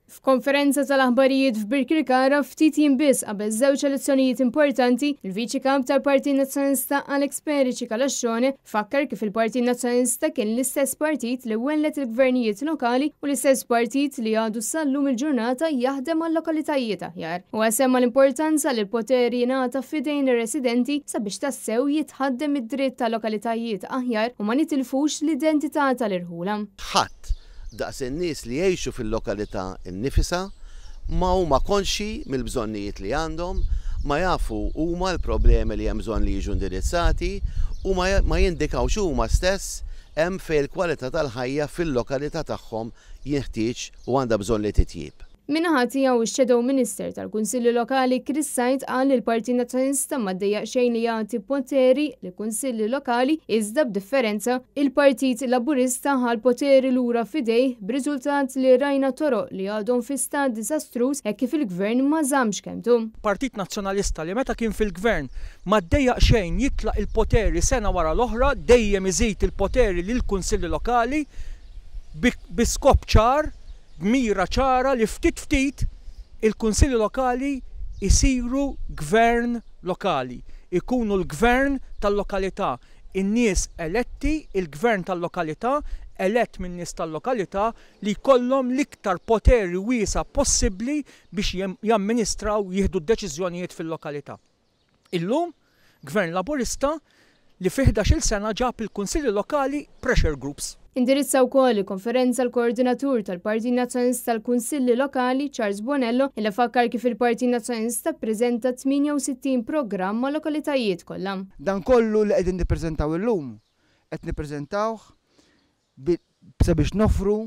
F'konferenza tal-aħbarijiet f'Birkirkara ftit jinbiss qabel żewġ elezzjonijiet importanti, il-Viċi Kap tal-Partit Nazzjonalista Alex Perici Kalaxxone fakkar kif il-Partit Nazzjonalista kien l-istess partit li wellet il-gvernijiet lokali u l-istess partit li għadu sallum il-ġurnata jaħdem għal lokalitajiet aħjar. U għasemma l-importanza li l-poteri jingħata f'idejn ir-residenti sabiex tassew jitħaddem id-dritt tal-lokalitajiet aħjar u ma nitilfux l-identità tal-irħula. Daqs in-nies li jgħixu fil-lokalità innifisa ma huma konxi mill-bżonnijiet li għandhom, ma jafu huma l-problemi li hemm bżonn li jiġu indirizzati u ma jindikawx huma stess hemm fejn il-kwalità tal-ħajja fil-lokalità tagħhom jinħtieġ u għandha bżonn li titjib. Minnaħati għaw il-Shadow Minister tal-Kunsilli Lokali Chris Sajt għal il-Partit Nazzjonalista ma ddejjaq xejn li jagħti poteri li kunsilli lokali iżda b'differenza il-Partit Laburista ħal poteri lura fidej b'riżultat li rajna toroq li għadhom fi stat disastruż hekk kif il-Gvern ma żammx kemmtu. Partit Nazzjonalista li meta kien fil-Gvern ma ddejjaq xejn jitlaq il-poteri sena wara l-oħra dejjem iżid il-poteri lil kunsilli lokali bi skop ċar b'mira ċara li ftit il-kunsilli lokali isiru gvern lokali, ikunu l-gvern tal-lokalità. In-nies eletti, il-gvern tal-lokalità, elett minn nies tal-lokalità li jkollhom l-iktar poteri wiesa possibbli biex jamministraw jieħdu d-deċiżjonijiet fil-lokalità. Illum, Gvern Laburista li fi 11-il sena ġab il-kunsilli lokali pressure groups. Indirizza wkoll il-konferenza l-koordinatur tal-Partit Nazzjonalista tal-Kunsilli Lokali Charles Bonello illi fakkar kif il-Partit Nazzjonalista ppreżenta 68 programm ma' lokalitajiet kollha. Dan kollu li qegħdin nippreżentaw illum qed nippreżentawh sabiex nofru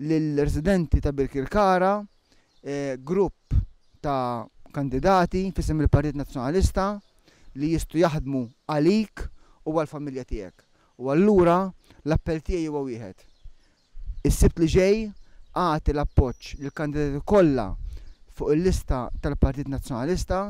lill-residenti ta' Birkirkara grupp ta' kandidati f'isem il-Partit Nazzjonalista li jistgħu jaħdmu għalik u għall-familja tiegħek. U allura l-appell tiegħi huwa wieħed. Is-sibt li ġej għati l-appoġġ lill-kandidati kollha fuq il-lista tal-Partit Nazzjonalista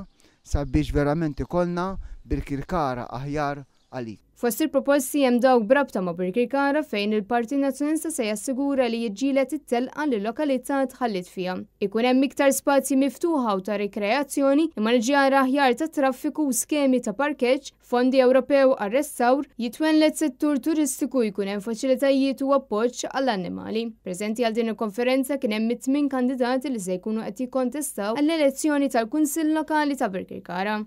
sabiex verament ikollna Birkirkara aħjar għalik. Fost il-proposti hemm dawk brabta ma' Birkirkara fejn il-Partit Nazzjonalista se jassigura li jiġġieled it-telqa li l-lokalità tħallit fiha. Ikun hemm iktar spazji miftuħa u ta' rikreazzjoni, immaneġġjar aħjar ta' traffiku u skemi ta' parkeġġ, fondi Ewropew għar-restawr, jitwenlet settur turistiku jkun hemm faċilitajiet u appoġġ għall-annimali. Preżenti għal din il-konferenza kien hemm 8 kandidati li se jkunu qed jikkontestaw għall-elezzjoni tal-Kunsill Lokali ta' Birkirkara.